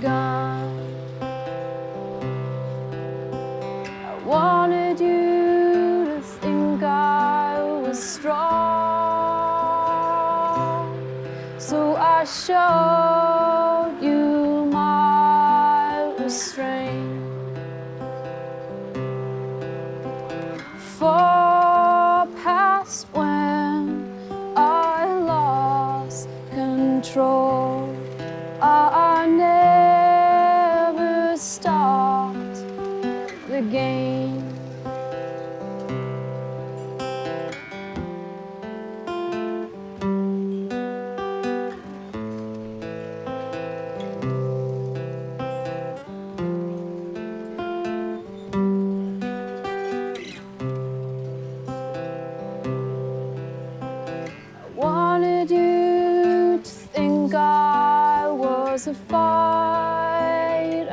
gun. I wanted you to think I was strong, so I showed you my restraint. Far past when I lost control, I never stopped the game. Wanted you to think I was a fighter,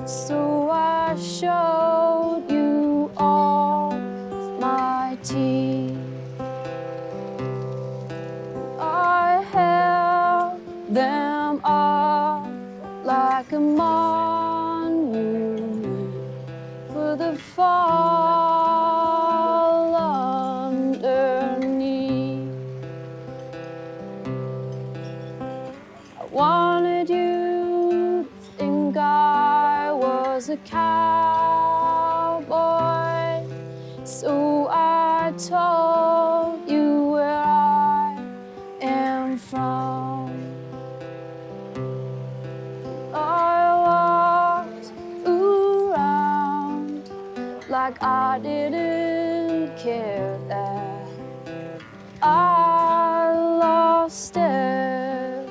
so I showed you all of my teeth. I held them up like a monument for the fall underneath. I wanted you to think I was a cowboy, so I told you where I am from. I walked around like I didn't care that I lost everyone.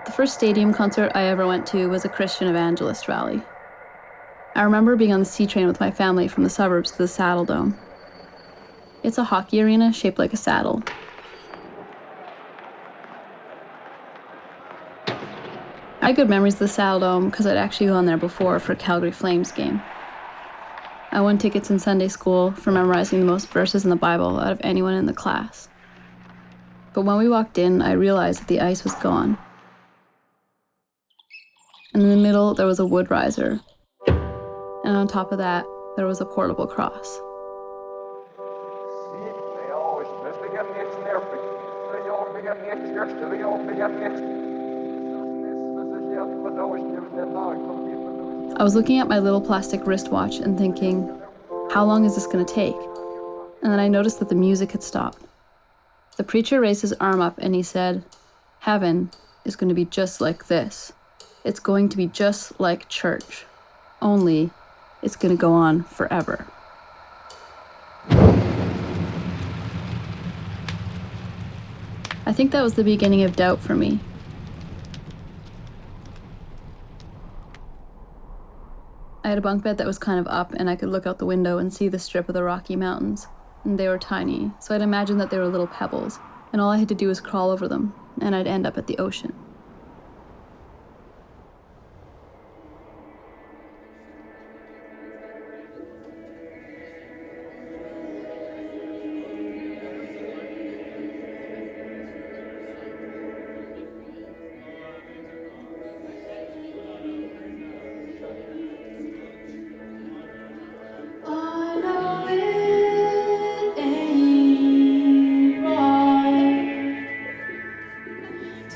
The first stadium concert I ever went to was a Christian evangelist rally. I remember being on the C train with my family from the suburbs to the Saddle Dome. It's a hockey arena shaped like a saddle. I had good memories of the Saddle Dome because I'd actually gone there before for a Calgary Flames game. I won tickets in Sunday school for memorizing the most verses in the Bible out of anyone in the class. But when we walked in, I realized that the ice was gone. And in the middle, there was a wood riser. And on top of that, there was a portable cross. I was looking at my little plastic wristwatch and thinking, how long is this going to take? And then I noticed that the music had stopped. The preacher raised his arm up and he said, "Heaven is going to be just like this. It's going to be just like church. Only it's going to go on forever." I think that was the beginning of doubt for me. I had a bunk bed that was kind of up, and I could look out the window and see the strip of the Rocky Mountains. And they were tiny, so I'd imagine that they were little pebbles, and all I had to do was crawl over them, and I'd end up at the ocean.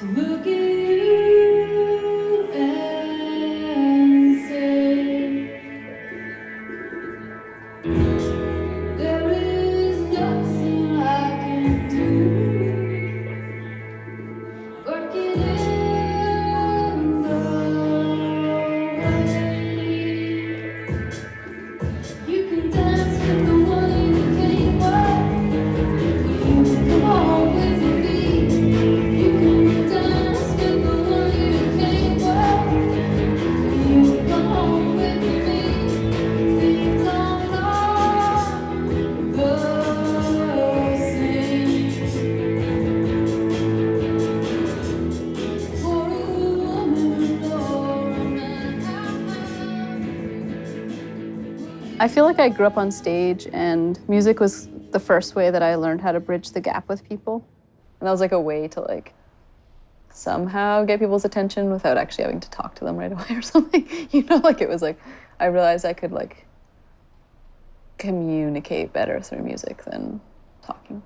Look at I feel like I grew up on stage, and music was the first way that I learned how to bridge the gap with people. And that was like a way to like somehow get people's attention without actually having to talk to them right away or something. You know, like it was like, I realized I could like communicate better through music than talking.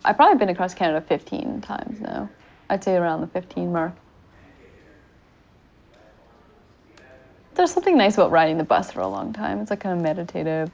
I've probably been across Canada 15 times now. I'd say around the 15 mark. There's something nice about riding the bus for a long time. It's like kind of meditative.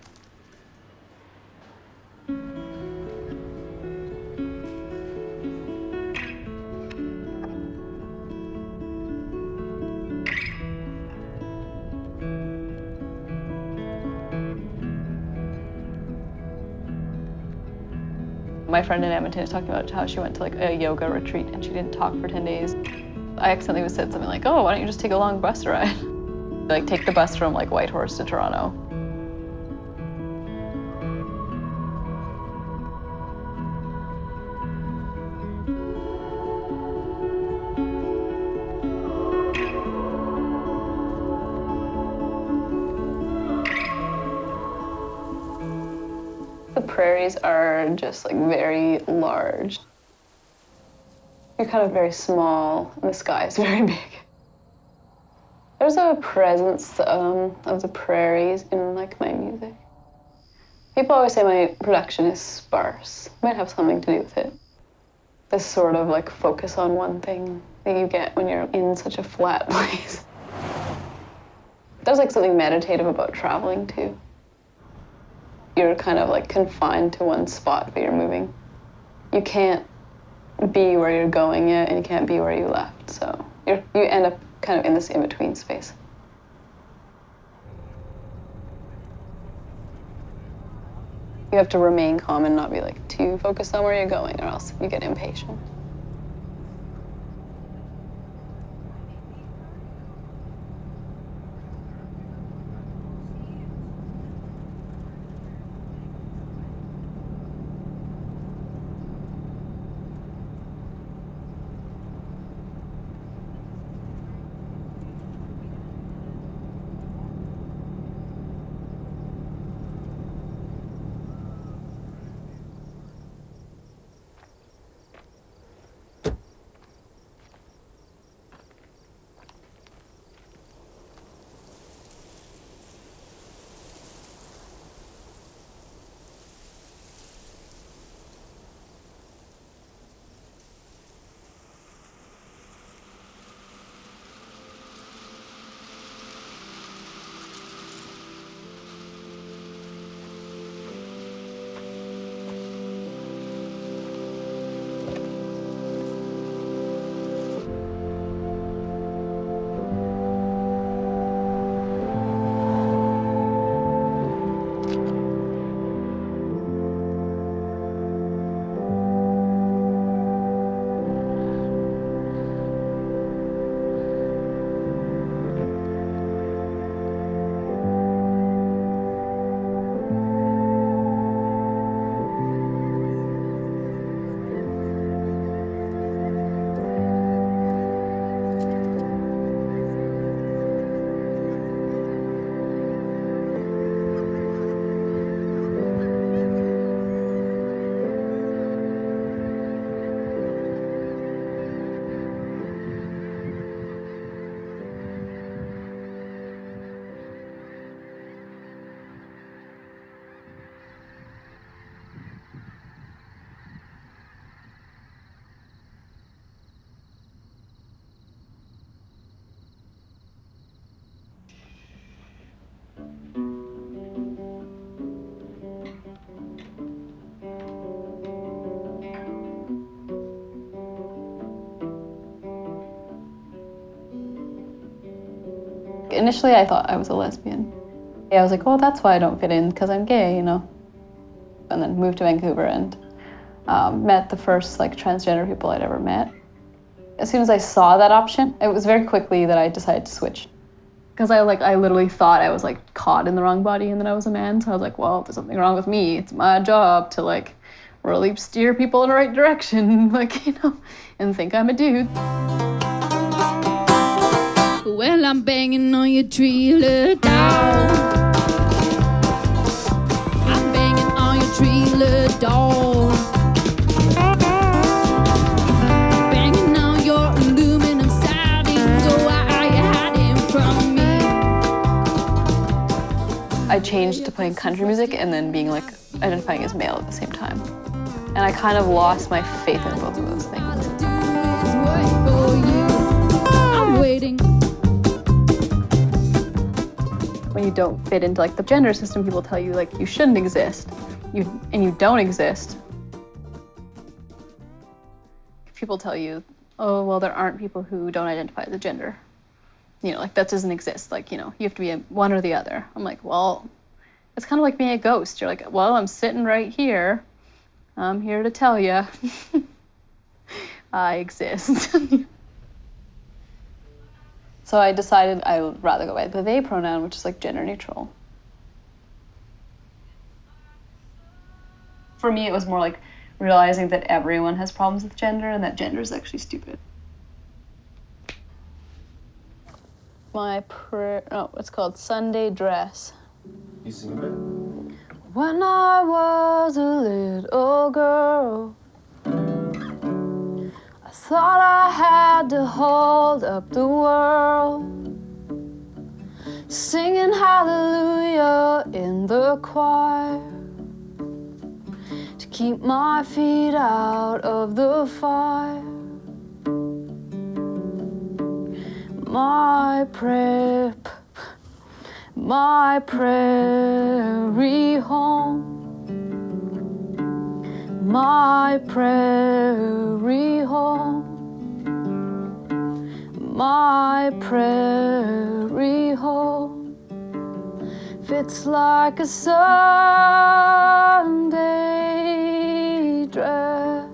My friend in Edmonton is talking about how she went to like a yoga retreat and she didn't talk for 10 days. I accidentally said something like, oh, why don't you just take a long bus ride? Like take the bus from like Whitehorse to Toronto. The prairies are just like very large. You're kind of very small and the sky is very big. There's a presence of the prairies in like my music. People always say my production is sparse. It might have something to do with it. This sort of like focus on one thing that you get when you're in such a flat place. There's like something meditative about traveling too. You're kind of like confined to one spot, but you're moving. You can't be where you're going yet, and you can't be where you left. So you end up kind of in this in-between space. You have to remain calm and not be like too focused on where you're going, or else you get impatient. Initially, I thought I was a lesbian. I was like, well, that's why I don't fit in, because I'm gay, you know? And then moved to Vancouver and met the first like transgender people I'd ever met. As soon as I saw that option, it was very quickly that I decided to switch. Because I literally thought I was like caught in the wrong body and that I was a man. So I was like, well, there's something wrong with me. It's my job to like really steer people in the right direction, like, you know, and think I'm a dude. I'm banging on your trailer door. I'm banging on your trailer door. Banging on your aluminum siding. So why are you hiding from me? I changed to playing country music and then being like identifying as male at the same time. And I kind of lost my faith in both of those things. I'm waiting. When you don't fit into like the gender system, people tell you like you shouldn't exist, and you don't exist. People tell you, oh well, there aren't people who don't identify as a gender. You know, like that doesn't exist. Like, you know, you have to be one or the other. I'm like, well, it's kind of like being a ghost. You're like, well, I'm sitting right here. I'm here to tell you I exist. So I decided I would rather go by the they pronoun, which is like gender neutral. For me, it was more like realizing that everyone has problems with gender and that gender is actually stupid. It's called Sunday Dress. You sing a bit? When I was a little girl, I thought I had to hold up the world, singing hallelujah in the choir, to keep my feet out of the fire. My prairie home, my prairie home, my prairie home fits like a Sunday dress.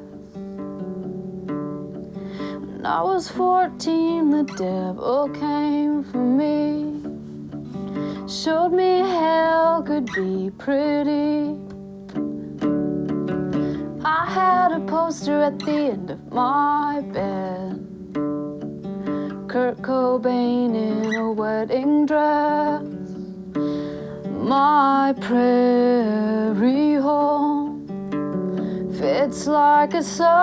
When I was 14, the devil came for me, showed me hell could be pretty. I had a poster at the end of my bed, Kurt Cobain in a wedding dress. My prairie home fits like a Sunday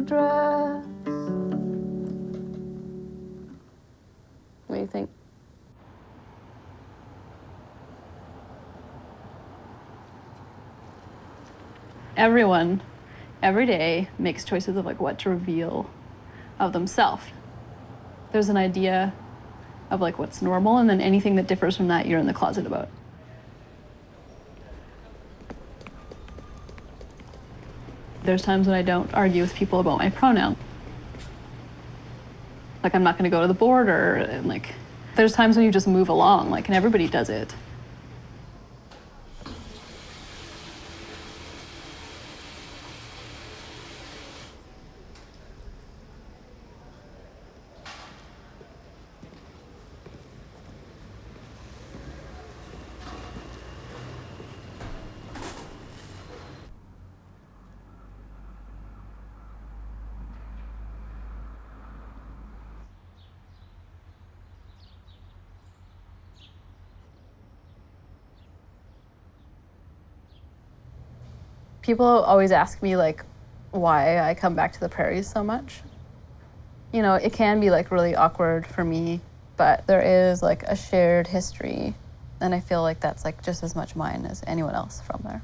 dress. What do you think? Everyone, every day, makes choices of like what to reveal of themselves. There's an idea of like what's normal, and then anything that differs from that, you're in the closet about. There's times when I don't argue with people about my pronoun. Like, I'm not gonna go to the border, and like, there's times when you just move along, like, and everybody does it. People always ask me like why I come back to the prairies so much. You know, it can be like really awkward for me, but there is like a shared history, and I feel like that's like just as much mine as anyone else from there.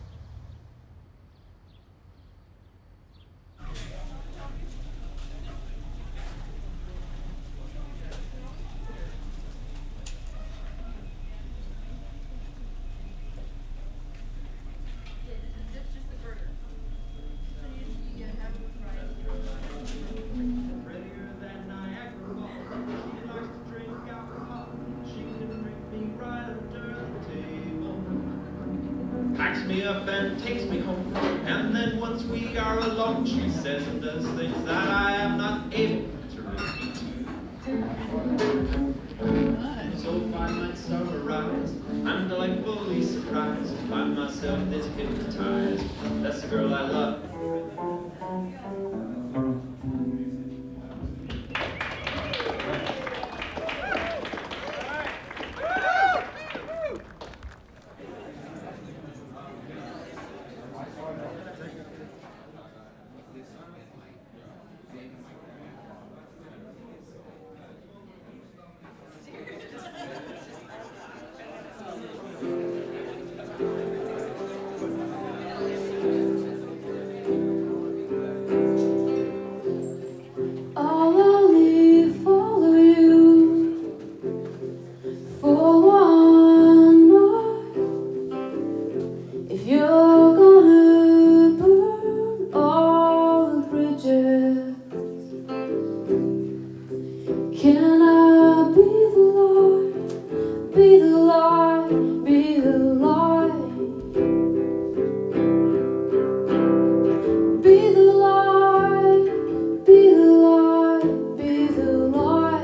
Packs me up and takes me home, and then once we are alone, she says and does things that I am not able to repeat. So find my sunrise, I'm delightfully surprised, find myself this hypnotized. That's the girl I love. Can I be the light, be the light, be the light, be the light, be the light, be the light.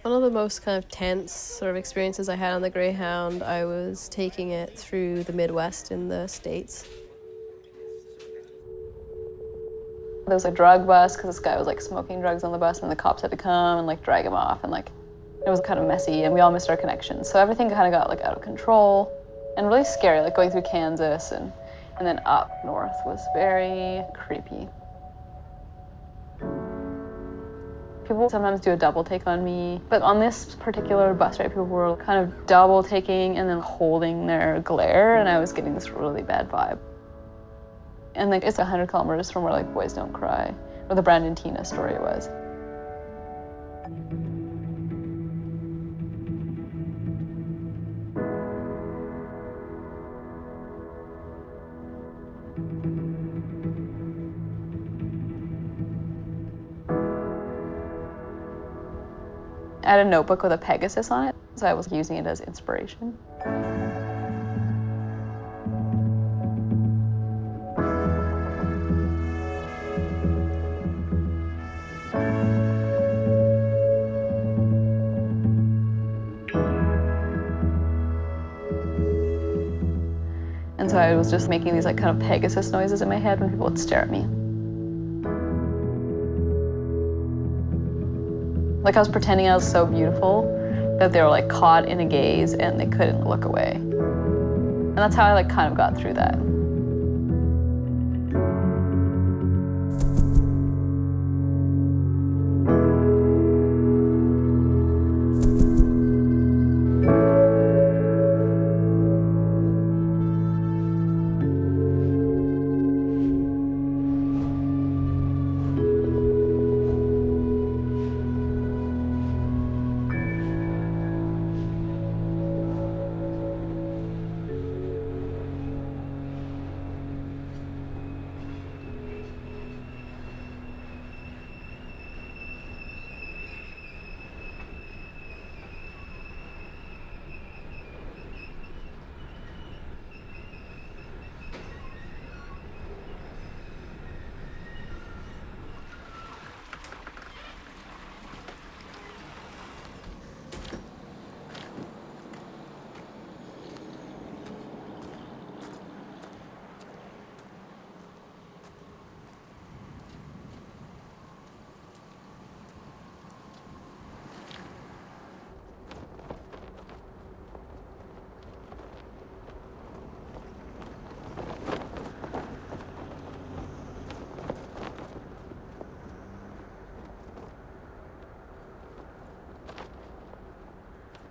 One of the most kind of tense sort of experiences I had on the Greyhound, I was taking it through the Midwest in the States. There was a drug bus because this guy was like smoking drugs on the bus, and the cops had to come and like drag him off, and like it was kind of messy, and we all missed our connections. So everything kind of got like out of control and really scary, like going through Kansas and then up north was very creepy. People sometimes do a double take on me, but on this particular bus ride, people were kind of double taking and then holding their glare, and I was getting this really bad vibe. And like it's 100 kilometers from where like Boys Don't Cry, where the Brandon Tina story was. I had a notebook with a Pegasus on it, so I was using it as inspiration. And so I was just making these like kind of Pegasus noises in my head when people would stare at me. Like I was pretending I was so beautiful that they were like caught in a gaze and they couldn't look away. And that's how I like kind of got through that.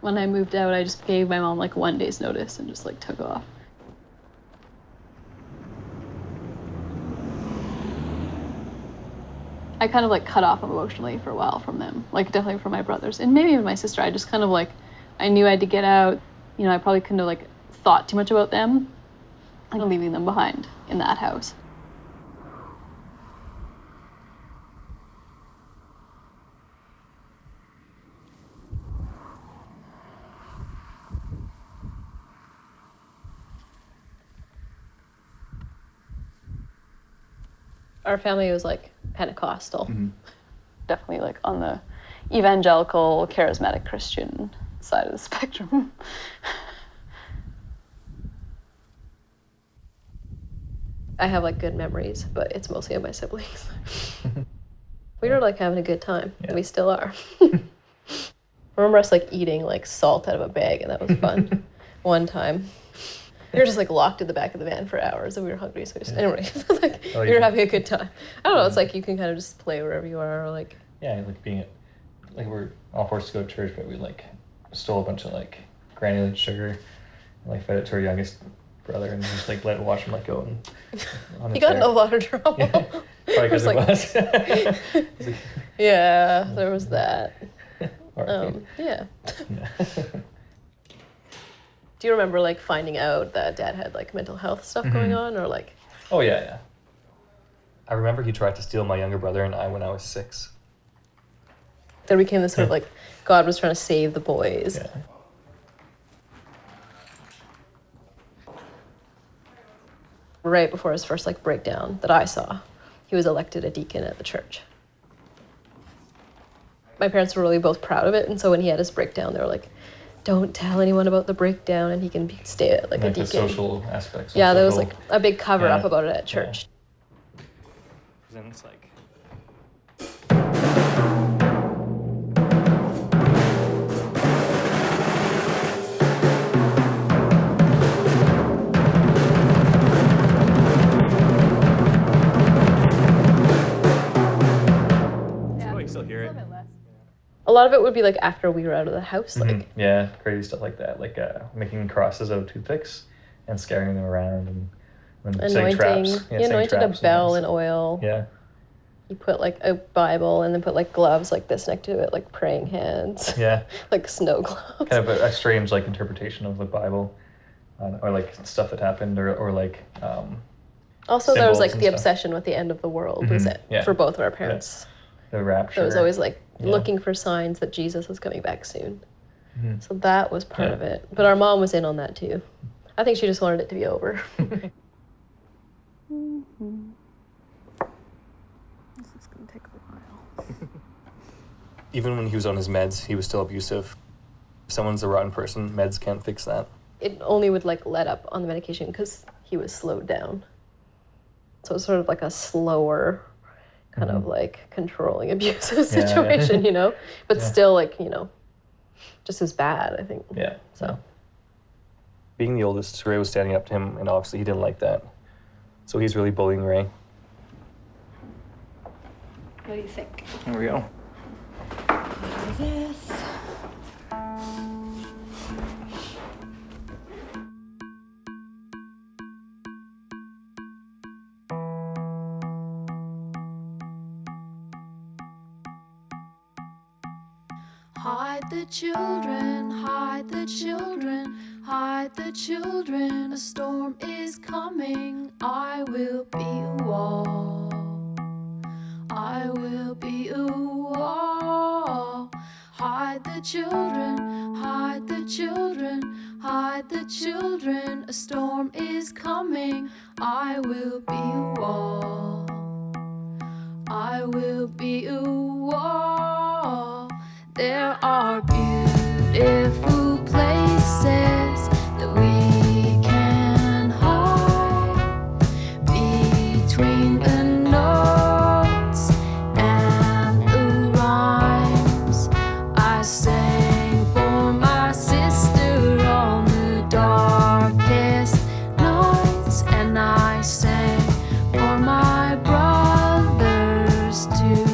When I moved out, I just gave my mom like 1 day's notice and just like took off. I kind of like cut off emotionally for a while from them, like definitely from my brothers and maybe even my sister. I just kind of like, I knew I had to get out. You know, I probably couldn't have like thought too much about them and leaving them behind in that house. Our family was like Pentecostal. Definitely like on the evangelical, charismatic Christian side of the spectrum. I have like good memories, but it's mostly of my siblings. We were like having a good time. Yeah. We still are. I remember us like eating like salt out of a bag, and that was fun. One time. We were just like locked in the back of the van for hours and we were hungry, so we just, anyway, like we were having a good time. I don't know, it's like you can kind of just play wherever you are, or like. Yeah, like being at, like we're all forced to go to church, but we like stole a bunch of like granulated sugar and like fed it to our youngest brother and just like watch him like go on the He got chair. in a lot of trouble. Yeah, probably because It it was was. Yeah, there was that. R.I.P. Yeah. Yeah. Do you remember like finding out that Dad had like mental health stuff going on, or like? Oh yeah. I remember he tried to steal my younger brother and I when I was 6. There became this sort of like God was trying to save the boys. Yeah. Right before his first like breakdown that I saw, he was elected a deacon at the church. My parents were really both proud of it, and so when he had his breakdown, they were like, "Don't tell anyone about the breakdown," and he can stay at like a deacon. The social aspects. Yeah, there was like a big cover up Yeah. about it at church. Then it's like. Oh, you still hear it? A lot of it would be like after we were out of the house, like Yeah, crazy stuff like that, like making crosses out of toothpicks and scaring them around and setting traps. anointing. Yeah, He setting anointed a traps and bell things. in oil. Yeah, He put like a Bible and then put like gloves like this next to it, like praying hands, yeah, like snow gloves. kind of a strange like interpretation of the Bible, or like stuff that happened, or like. Also, there was symbols like and the stuff. obsession with the end of the world, was it? Yeah. For both of our parents. The rapture. It was always like Yeah. looking for signs that Jesus was coming back soon. Mhm. So that was part Yeah. of it. But our mom was in on that too. I think she just wanted it to be over. This is gonna take a while. Even when he was on his meds, he was still abusive. If someone's a rotten person, meds can't fix that. It only would like let up on the medication because he was slowed down. So it was sort of like a slower kind of like controlling abusive Yeah, yeah. situation, you know? But Yeah. still like, you know, just as bad, I think. Yeah. So Being the oldest, Rae was standing up to him, and obviously he didn't like that. So he's really bullying Rae. What do you think? There we go. Yes. Hide the children, hide the children, hide the children. A storm is coming. I will be a wall. I will be a wall. Hide the children, hide the children, hide the children. A storm is coming. I will be a wall. I will be a wall. There are beautiful places that we can hide between the notes and the rhymes. I sang for my sister on the darkest nights, and I sang for my brothers too.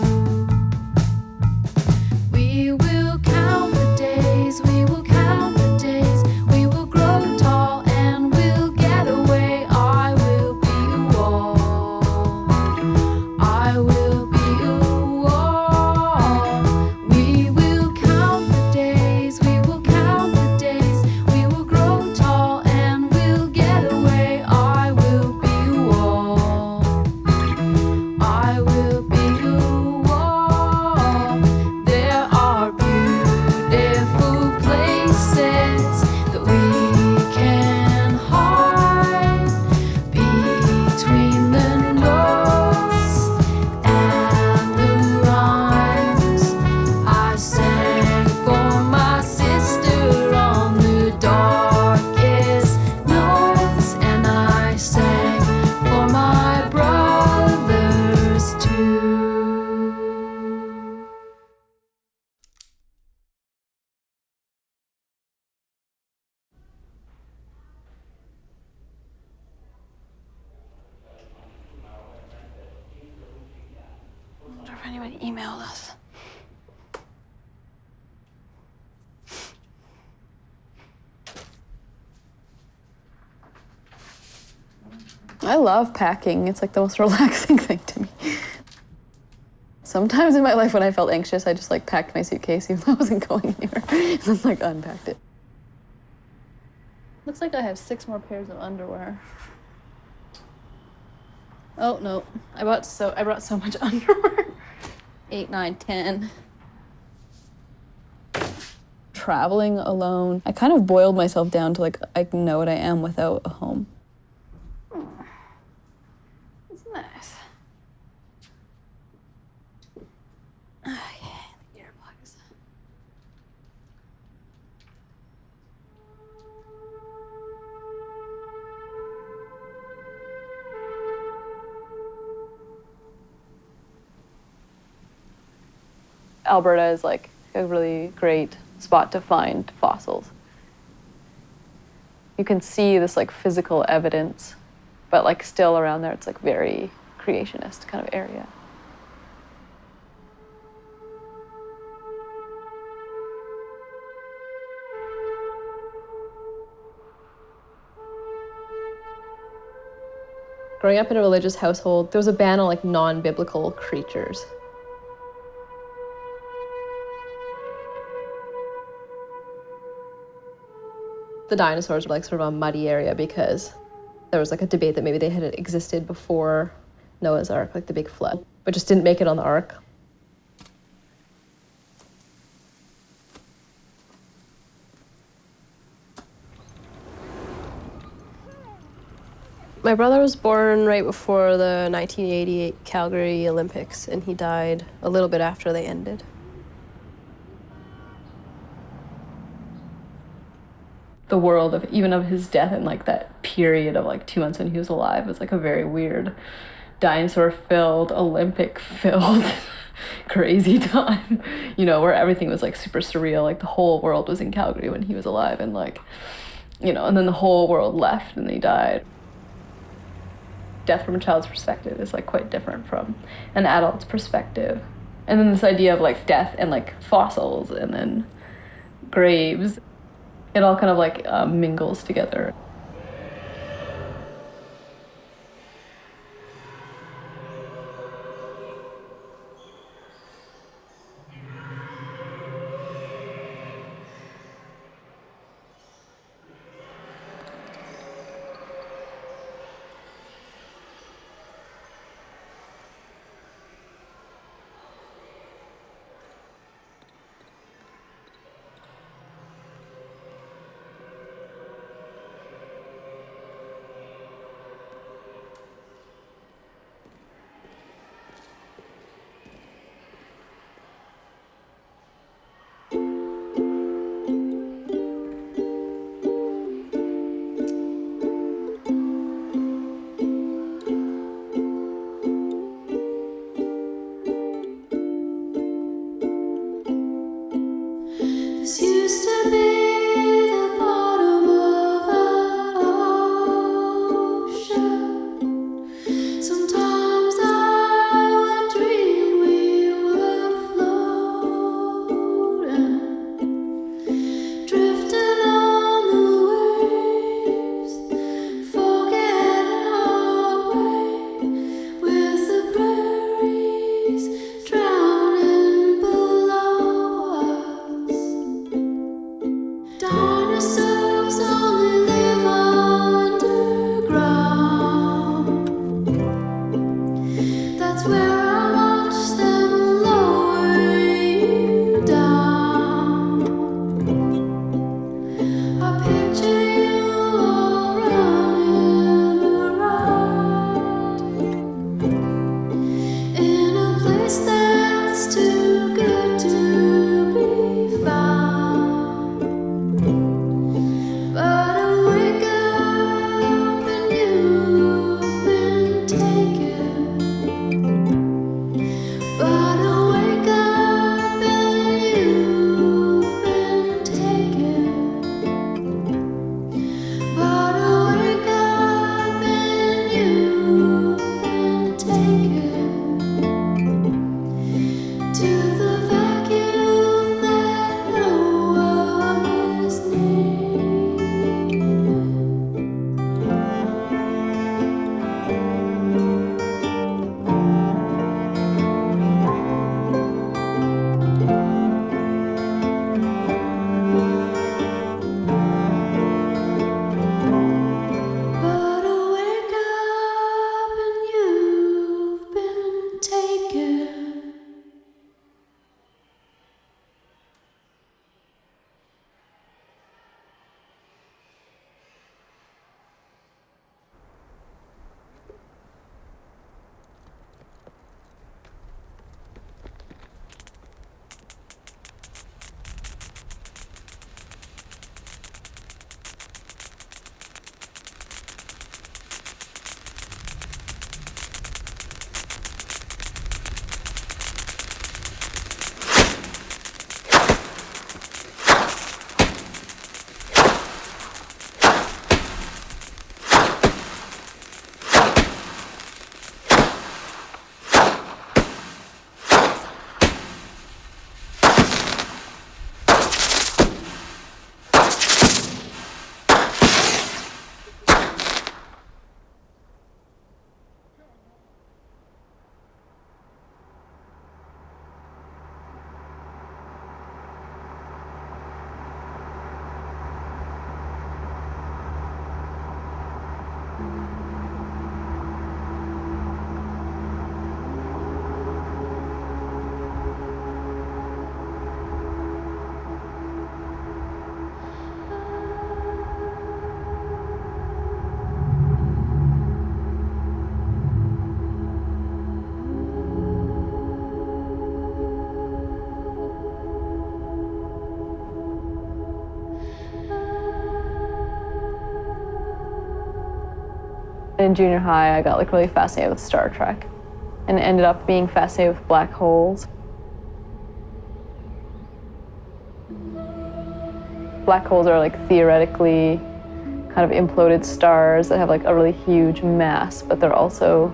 We will count the days, we will count Anyone emailed us. I love packing. It's like the most relaxing thing to me. Sometimes in my life when I felt anxious, I just like packed my suitcase even though I wasn't going anywhere and then like unpacked it. Looks like I have 6 more pairs of underwear. Oh no, I brought so much underwear. 8, 9, 10. Traveling alone, I kind of boiled myself down to like I know what I am without a home. It's nice. Okay, the earplugs. Alberta is like a really great spot to find fossils. You can see this like physical evidence, but like still around there it's like very creationist kind of area. Growing up in a religious household, there was a ban on like non-biblical creatures. The dinosaurs were like sort of a muddy area because there was like a debate that maybe they had existed before Noah's Ark, like the big flood, but just didn't make it on the Ark. My brother was born right before the 1988 Calgary Olympics, and he died a little bit after they ended. The world of even of his death and like that period of like 2 months when he was alive was like a very weird, dinosaur-filled, Olympic-filled, crazy time, you know, where everything was like super surreal. Like the whole world was in Calgary when he was alive, and like, you know, and then the whole world left and he died. Death from a child's perspective is like quite different from an adult's perspective. And then this idea of like death and like fossils and then graves, it all kind of like mingles together. In junior high, I got like really fascinated with Star Trek and ended up being fascinated with black holes. Black holes are like theoretically kind of imploded stars that have like a really huge mass, but they're also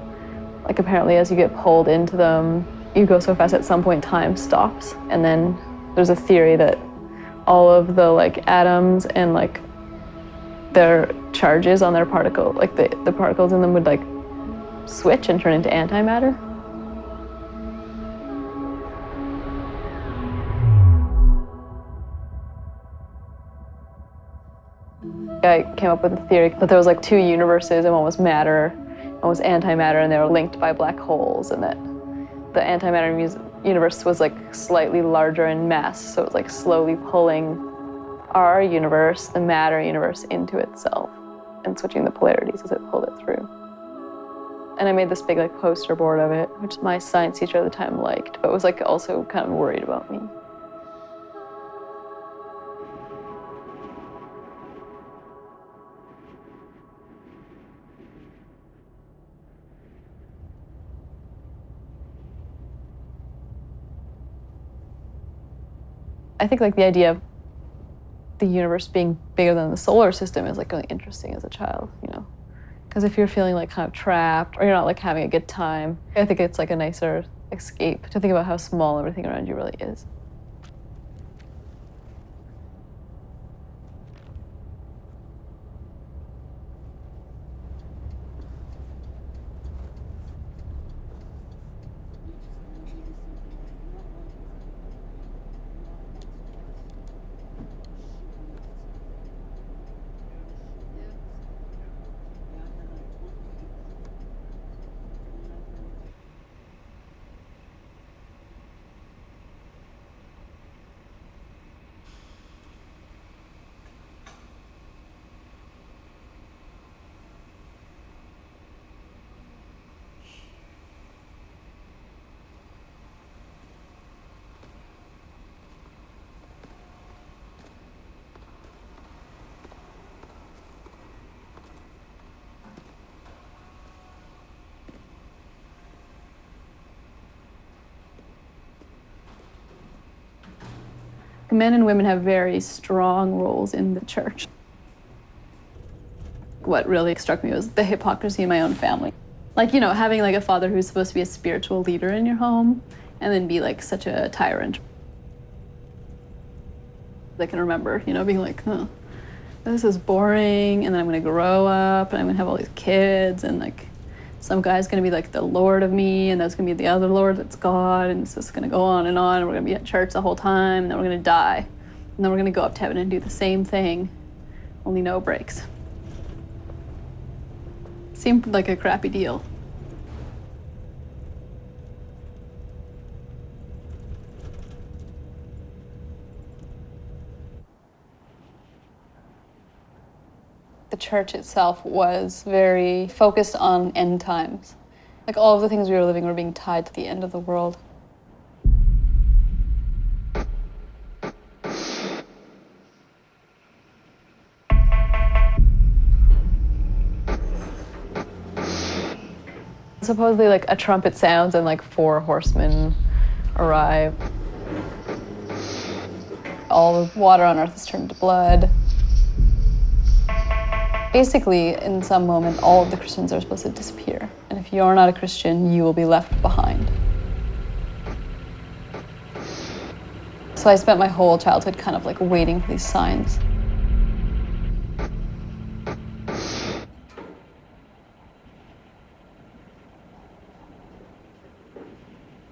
like apparently as you get pulled into them, you go so fast at some point time stops. And then there's a theory that all of the like atoms and like their charges on their particle, like the particles in them would like switch and turn into antimatter. I came up with the theory that there was like two universes, and one was matter, and one was antimatter, and they were linked by black holes, and that the antimatter universe was like slightly larger in mass, so it was like slowly pulling our universe, the matter universe, into itself and switching the polarities as it pulled it through. And I made this big like poster board of it, which my science teacher at the time liked, but was like also kind of worried about me. I think like the idea of the universe being bigger than the solar system is like really interesting as a child, you know? Because if you're feeling like kind of trapped or you're not like having a good time, I think it's like a nicer escape to think about how small everything around you really is. Men and women have very strong roles in the church. What really struck me was the hypocrisy in my own family. Like, you know, having like a father who's supposed to be a spiritual leader in your home and then be like such a tyrant. I can remember, you know, being like, oh, this is boring, and then I'm gonna grow up and I'm gonna have all these kids, and like some guy's gonna be like the Lord of me, and there's gonna be the other Lord that's God, and it's just gonna go on, and we're gonna be at church the whole time, and then we're gonna die. And then we're gonna go up to heaven and do the same thing, only no breaks. Seemed like a crappy deal. The church itself was very focused on end times. Like all of the things we were living were being tied to the end of the world. Supposedly like a trumpet sounds and like 4 horsemen arrive. All the water on earth is turned to blood. Basically, in some moment, all of the Christians are supposed to disappear. And if you're not a Christian, you will be left behind. So I spent my whole childhood kind of like waiting for these signs.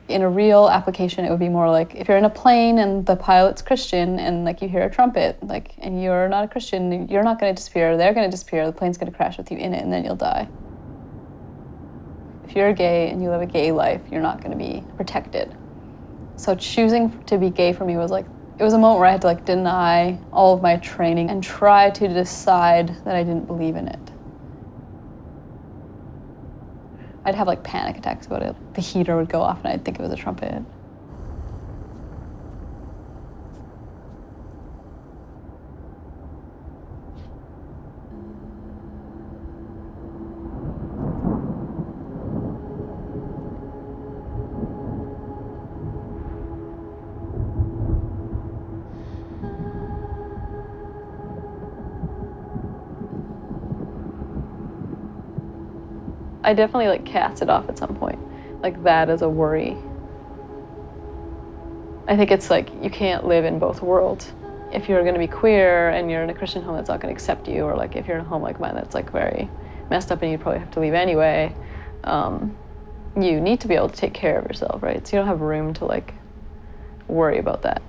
In a real application, it would be more like if you're in a plane and the pilot's Christian and like you hear a trumpet, like, and you're not a Christian, you're not going to disappear, they're going to disappear, the plane's going to crash with you in it, and then you'll die. If you're gay and you live a gay life, you're not going to be protected. So choosing to be gay for me was like, it was a moment where I had to like deny all of my training and try to decide that I didn't believe in it. I'd have like panic attacks about it. The heater would go off and I'd think it was a trumpet. I definitely like cast it off at some point. Like that is a worry. I think it's like you can't live in both worlds. If you're gonna be queer and you're in a Christian home that's not gonna accept you, or like if you're in a home like mine that's like very messed up and you'd probably have to leave anyway, you need to be able to take care of yourself, right? So you don't have room to like worry about that.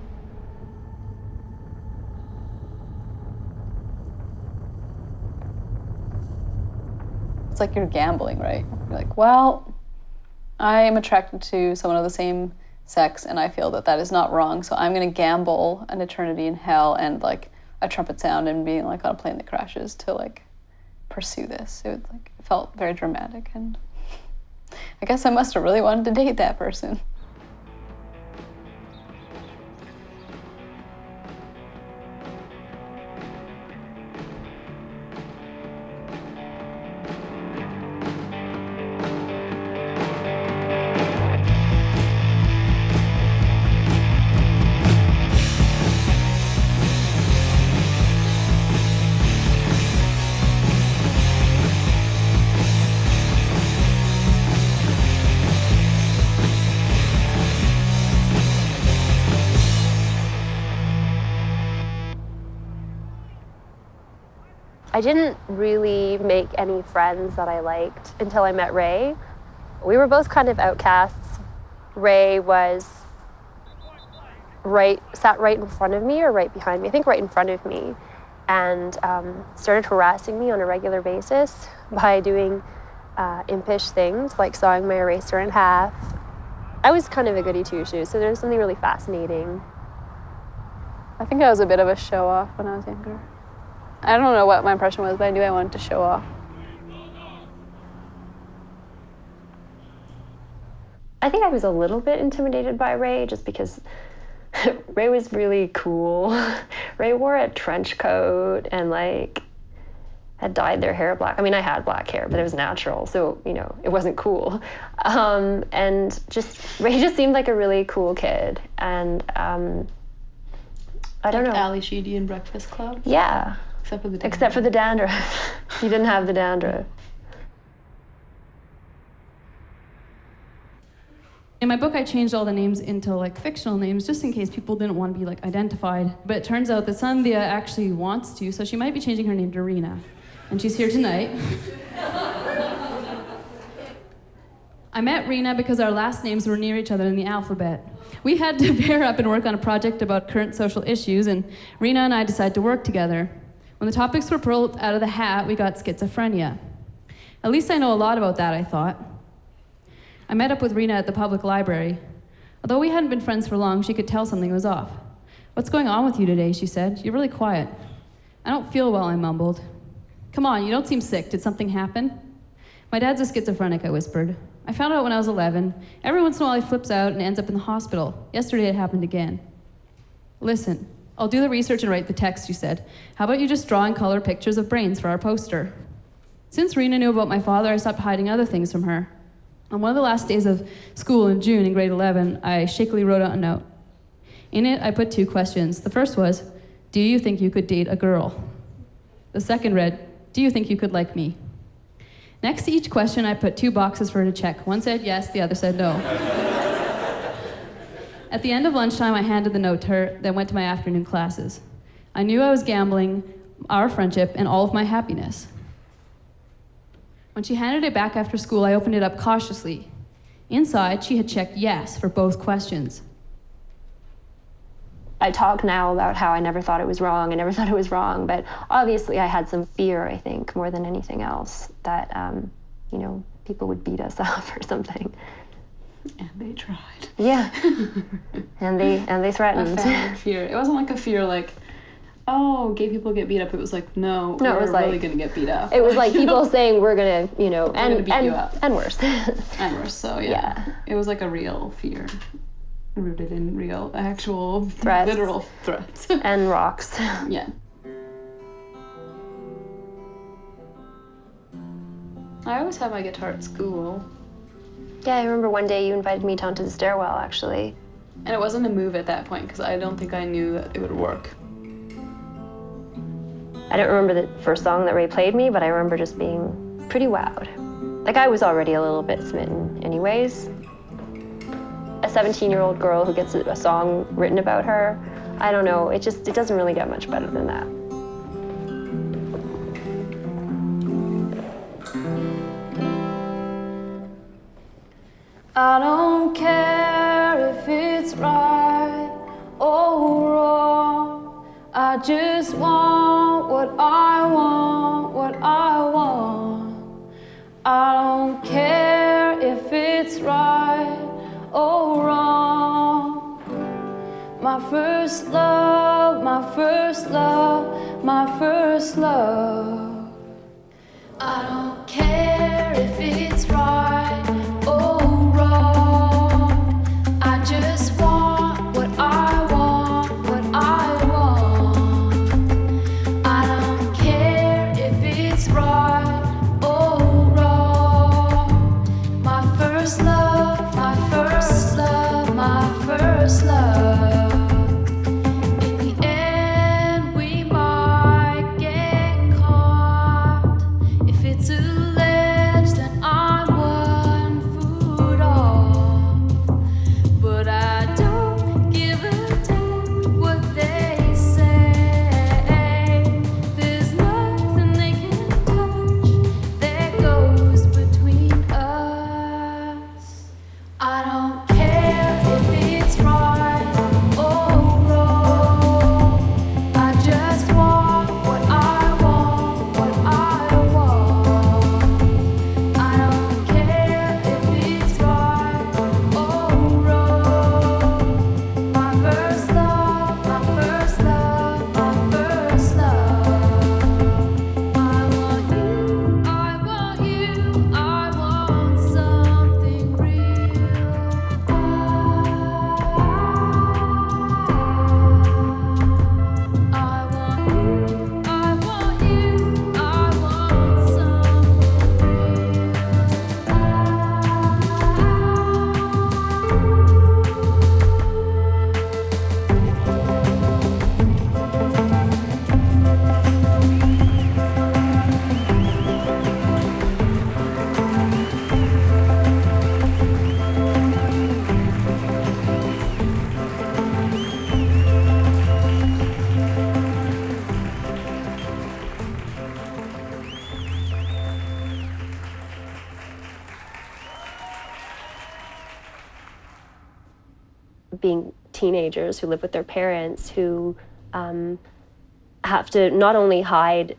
It's like you're gambling, right? You're like, well, I am attracted to someone of the same sex and I feel that that is not wrong, so I'm gonna gamble an eternity in hell and like a trumpet sound and being like on a plane that crashes to like pursue this. It felt very dramatic, and I guess I must have really wanted to date that person. I didn't really make any friends that I liked until I met Rae. We were both kind of outcasts. Rae sat right in front of me or right behind me, I think right in front of me, and started harassing me on a regular basis by doing impish things like sawing my eraser in half. I was kind of a goody two-shoes, so there was something really fascinating. I think I was a bit of a show-off when I was younger. I don't know what my impression was, but I knew I wanted to show off. I think I was a little bit intimidated by Rae just because Rae was really cool. Rae wore a trench coat and like had dyed their hair black. I mean, I had black hair, but it was natural, so you know, it wasn't cool. And just Rae just seemed like a really cool kid, and I don't know. Ali Sheedy in Breakfast Club? Yeah. Except for the dandruff. You didn't have the dandruff. In my book, I changed all the names into like fictional names just in case people didn't want to be like identified. But it turns out that Sandhya actually wants to, so she might be changing her name to Reena. And she's here tonight. I met Reena because our last names were near each other in the alphabet. We had to pair up and work on a project about current social issues, and Reena and I decided to work together. When the topics were pulled out of the hat, we got schizophrenia. At least I know a lot about that, I thought. I met up with Reena at the public library. Although we hadn't been friends for long, she could tell something was off. "What's going on with you today?" she said. "You're really quiet." "I don't feel well," I mumbled. "Come on, you don't seem sick. Did something happen?" "My dad's a schizophrenic," I whispered. "I found out when I was 11. Every once in a while he flips out and ends up in the hospital. Yesterday it happened again." "Listen, I'll do the research and write the text," she said. "How about you just draw and color pictures of brains for our poster?" Since Reena knew about my father, I stopped hiding other things from her. On one of the last days of school in June in grade 11, I shakily wrote out a note. In it, I put 2 questions. The first was, "Do you think you could date a girl?" The second read, "Do you think you could like me?" Next to each question, I put 2 boxes for her to check. One said yes, the other said no. At the end of lunchtime, I handed the note to her, then went to my afternoon classes. I knew I was gambling our friendship and all of my happiness. When she handed it back after school, I opened it up cautiously. Inside, she had checked yes for both questions. I talk now about how I never thought it was wrong, but obviously I had some fear, I think, more than anything else, that, people would beat us up or something. And they tried. Yeah. and they threatened. A family fear. It wasn't like a fear like, oh, gay people get beat up. It was like, no, it was really like, gonna get beat up. It was like people saying we're gonna, gonna beat you up. And worse. And worse, so yeah. It was like a real fear. Rooted in real, actual, threats. Literal threats. And rocks. Yeah. I always had my guitar at school. Yeah, I remember one day you invited me down to the stairwell, actually. And it wasn't a move at that point, because I don't think I knew that it would work. I don't remember the first song that Rae played me, but I remember just being pretty wowed Like, I was already a little bit smitten anyways. A 17-year-old girl who gets a song written about her, I don't know, it doesn't really get much better than that. I don't care if it's right or wrong. I just want what I want, what I want. I don't care if it's right or wrong. My first love, my first love, my first love. I don't care if it's right or wrong. I just want what I want, what I want. I don't care if it's right or wrong. My first love, my first love, my first love. In the end, we might get caught. If it's a ledge, then I'm 1 foot off. But I don't give a damn what they say. There's nothing they can touch that goes between us. I don't care if it's right or wrong. I just want what I want, what I want. I don't care if it's right or wrong. My first love, my first love, my first love. I want you, I want you, I want something real. I want you, I want you, I want something Being teenagers who live with their parents who have to not only hide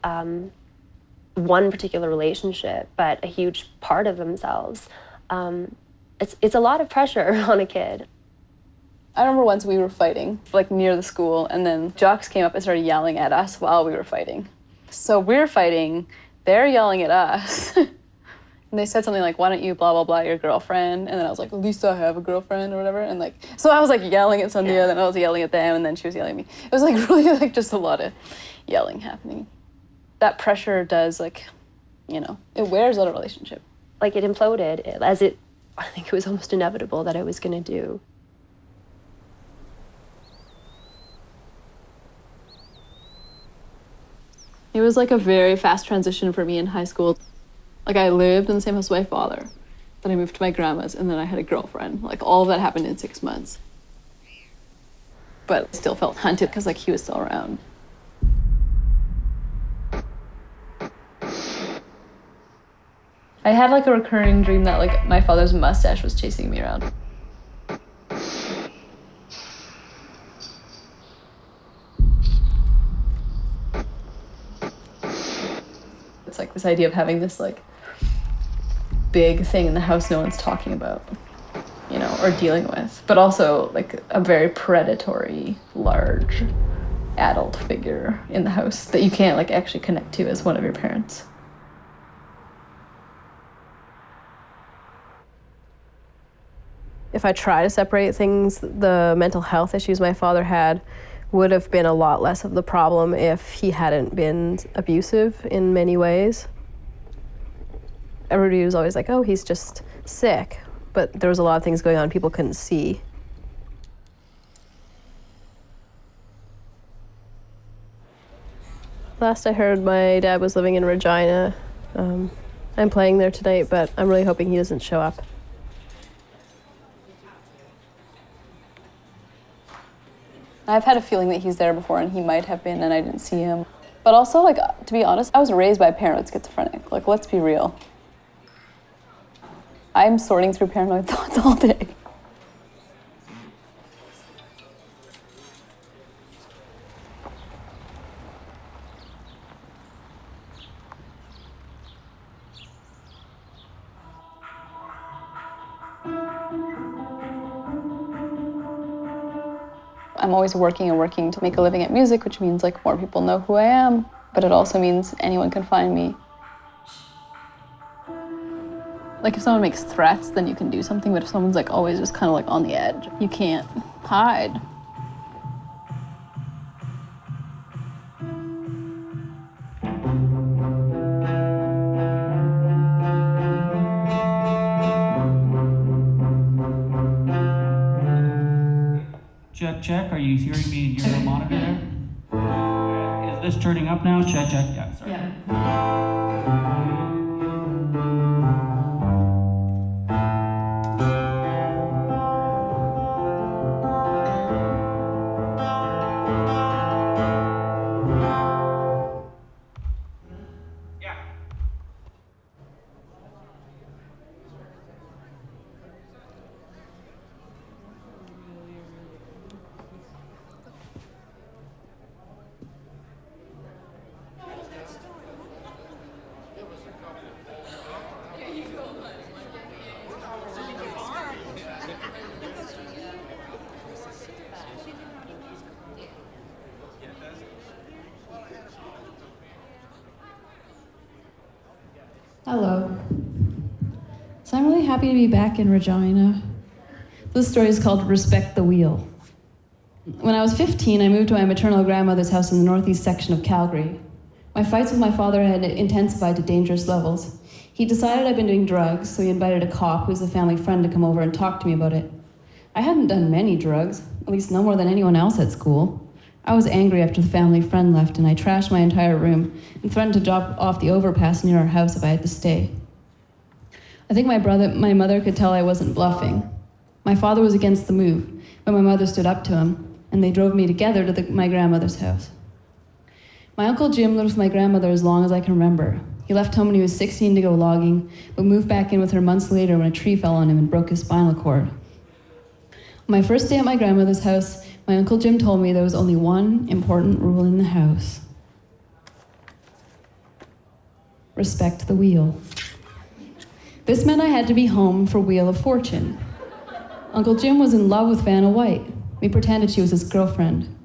one particular relationship, but a huge part of themselves. It's a lot of pressure on a kid. I remember once we were fighting, like near the school, and then jocks came up and started yelling at us while we were fighting. So we're fighting, they're yelling at us. And they said something like, why don't you blah, blah, blah, your girlfriend? And then I was like, at least I have a girlfriend or whatever. And like, so I was like yelling at Sandhya, then I was yelling at them, and then she was yelling at me. It was like really like just a lot of yelling happening. That pressure does like, you know, it wears out a relationship. Like, it imploded as I think it was almost inevitable that it was going to do. It was like a very fast transition for me in high school. Like, I lived in the same house with my father, then I moved to my grandma's, and then I had a girlfriend. Like, all of that happened in 6 months. But I still felt hunted because like he was still around. I had like a recurring dream that like my father's mustache was chasing me around. It's like this idea of having this like big thing in the house no one's talking about, you know, or dealing with, but also like a very predatory, large adult figure in the house that you can't like actually connect to as one of your parents. If I try to separate things, the mental health issues my father had would have been a lot less of the problem if he hadn't been abusive in many ways. Everybody was always like, oh, he's just sick. But there was a lot of things going on people couldn't see. Last I heard, my dad was living in Regina, and I'm playing there tonight, but I'm really hoping he doesn't show up. I've had a feeling that he's there before and he might have been and I didn't see him. But also, like, to be honest, I was raised by a parent with schizophrenic. Like, let's be real. I'm sorting through paranoid thoughts all day. I'm always working and working to make a living at music, which means like more people know who I am, but it also means anyone can find me. Like if someone makes threats, then you can do something, but if someone's like always just kind of like on the edge, you can't hide. Check, check. Are you hearing me in your monitor there? Is this turning up now? Check, check. Yeah, sorry. Hello. So I'm really happy to be back in Regina. This story is called Respect the Wheel. When I was 15, I moved to my maternal grandmother's house in the northeast section of Calgary. My fights with my father had intensified to dangerous levels. He decided I'd been doing drugs, so he invited a cop who was a family friend to come over and talk to me about it. I hadn't done many drugs, at least no more than anyone else at school. I was angry after the family friend left, and I trashed my entire room and threatened to drop off the overpass near our house if I had to stay. I think my mother could tell I wasn't bluffing. My father was against the move, but my mother stood up to him, and they drove me together to my grandmother's house. My Uncle Jim lived with my grandmother as long as I can remember. He left home when he was 16 to go logging, but moved back in with her months later when a tree fell on him and broke his spinal cord. On my first day at my grandmother's house, my Uncle Jim told me there was only one important rule in the house. Respect the wheel. This meant I had to be home for Wheel of Fortune. Uncle Jim was in love with Vanna White. We pretended she was his girlfriend.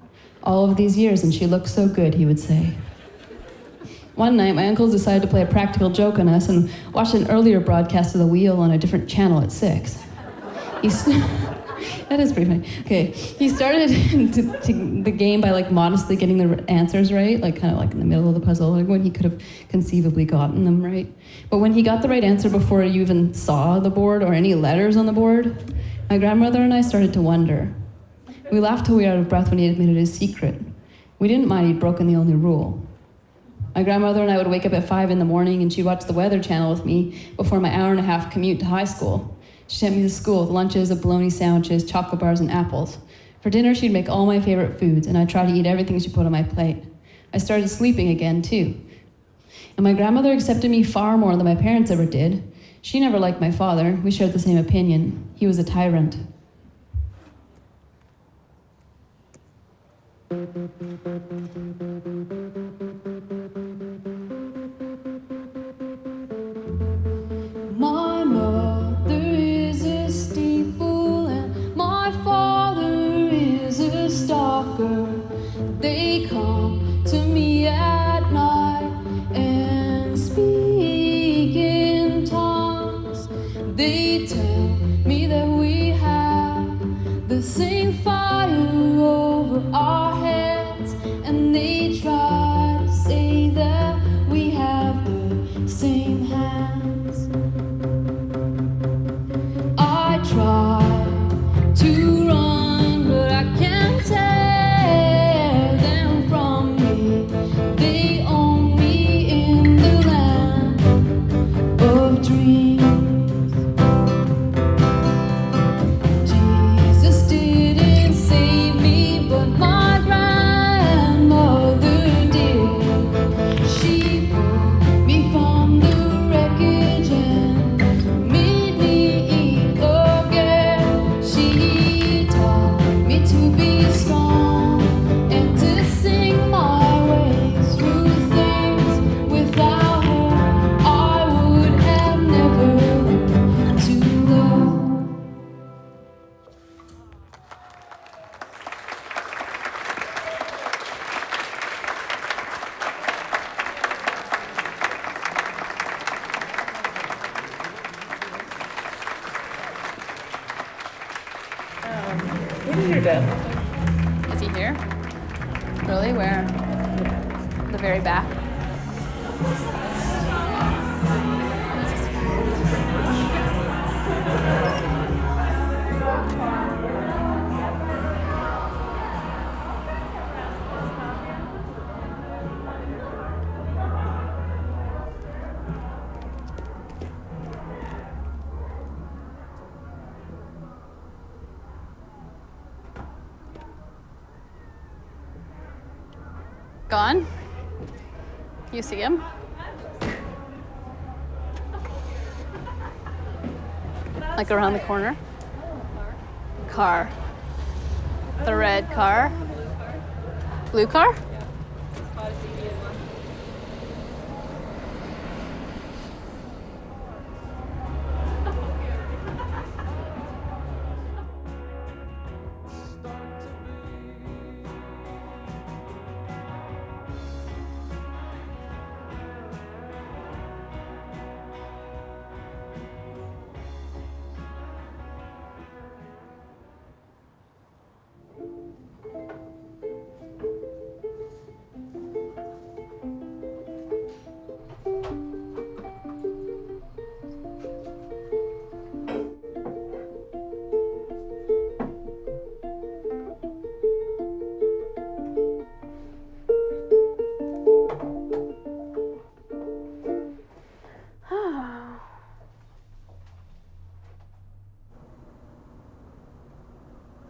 All of these years, and she looked so good, he would say. One night, my uncles decided to play a practical joke on us and watched an earlier broadcast of The Wheel on a different channel at 6. That is pretty funny. Okay, he started the game by like modestly getting the answers right, like kind of like in the middle of the puzzle, like when he could have conceivably gotten them right. But when he got the right answer before you even saw the board or any letters on the board, my grandmother and I started to wonder. We laughed till we were out of breath when he admitted his secret. We didn't mind he'd broken the only rule. My grandmother and I would wake up at 5 in the morning and she'd watch the Weather Channel with me before my hour-and-a-half commute to high school. She sent me to school with lunches of bologna sandwiches, chocolate bars, and apples. For dinner, she'd make all my favorite foods, and I'd try to eat everything she put on my plate. I started sleeping again, too. And my grandmother accepted me far more than my parents ever did. She never liked my father. We shared the same opinion. He was a tyrant. My mother is a steeple and my father is a stalker. They come to me at night and speak in tongues. They tell me that we have the same fire over our heads, and they try to say that we have the same hands. I try to run, but I can't tear them from me. They own me in the land Your dad. Is he here? Really? Where? The very back? Gone? You see him? Like around the corner? Car. The red car? Blue car?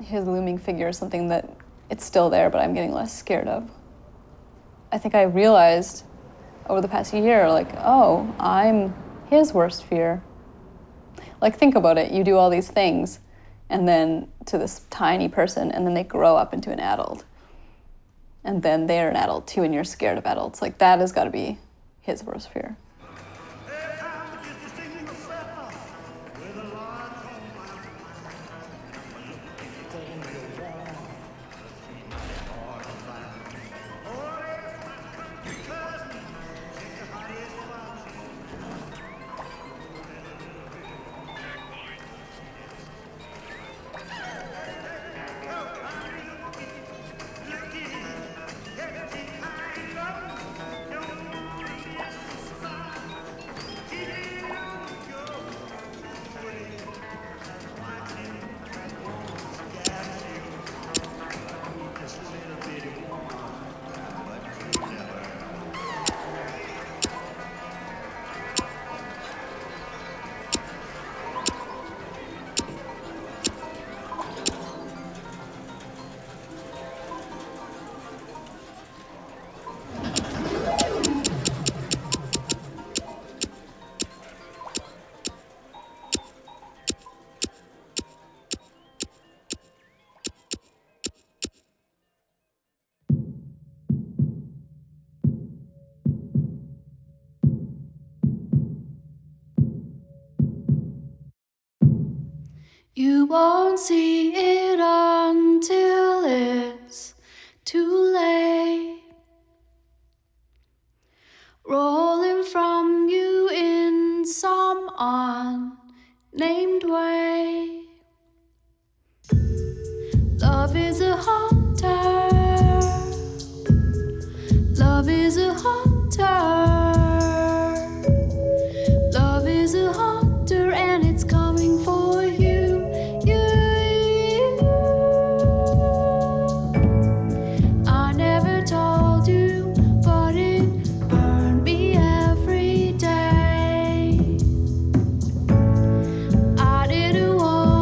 His looming figure is something that it's still there, but I'm getting less scared of. I think I realized over the past year, like, oh, I'm his worst fear. Like, think about it. You do all these things, and then to this tiny person, and then they grow up into an adult. And then they're an adult too, and you're scared of adults. Like, that has got to be his worst fear. You won't see it until it's too late. Rolling from you in some unnamed way. Love is a hunter. Love is a hunter. Love is a hunter and it's coming for you. I never told you, but it burned me every day. I didn't want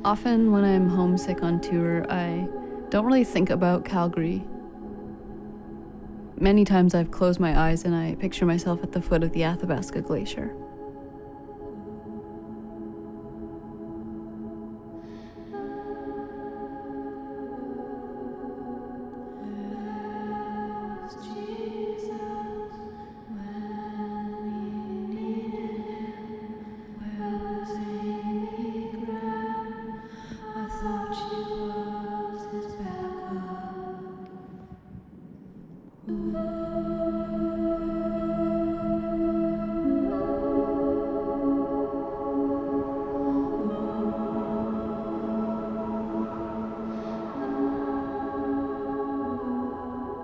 Often when I'm homesick on tour, I don't really think about Calgary. Many times I've closed my eyes and I picture myself at the foot of the Athabasca Glacier.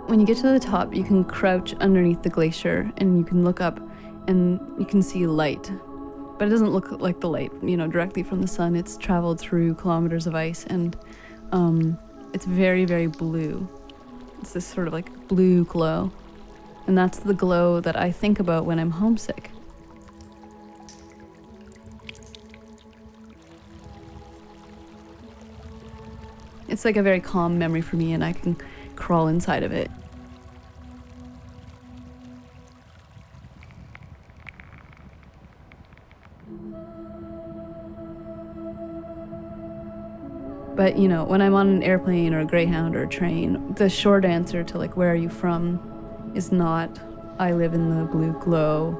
When you get to the top, you can crouch underneath the glacier and you can look up and you can see light. But it doesn't look like the light, directly from the sun. It's traveled through kilometers of ice and it's very, very blue. It's this sort of like blue glow. And that's the glow that I think about when I'm homesick. It's like a very calm memory for me and I can crawl inside of it. But, when I'm on an airplane or a Greyhound or a train, the short answer to where are you from is not, I live in the blue glow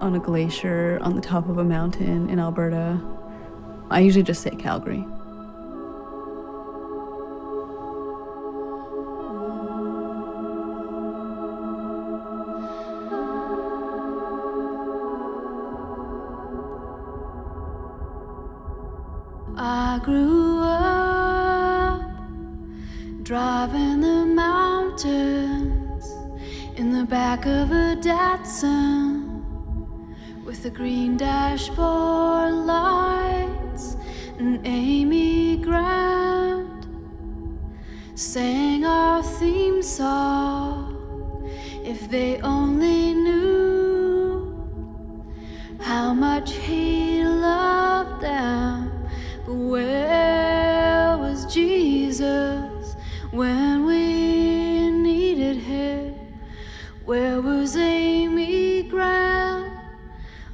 on a glacier on the top of a mountain in Alberta. I usually just say Calgary. I grew up driving the mountains in the back of a Datsun with the green dashboard lights, and Amy Grant sang our theme song. If they only knew how much he loved them. But where was Jesus when we needed him? Where was Amy Grant?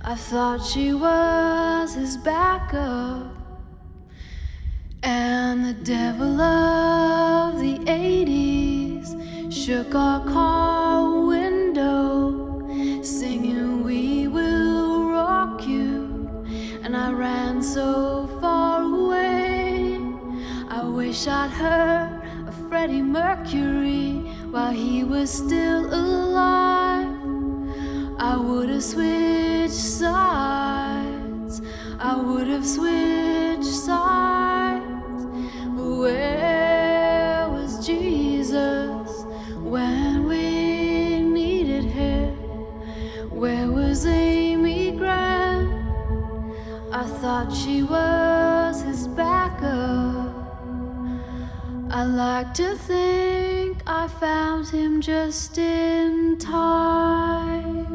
I thought she was his backup. And the devil of the 80s shook our car window, singing "We Will Rock You," and I ran so far away. I wish I'd heard of Freddie Mercury while he was still alive. I would have switched sides. I would have switched sides. But where was Jesus when we needed him? Where was Amy Grant? I thought she was his backup. I like to think I found him just in time.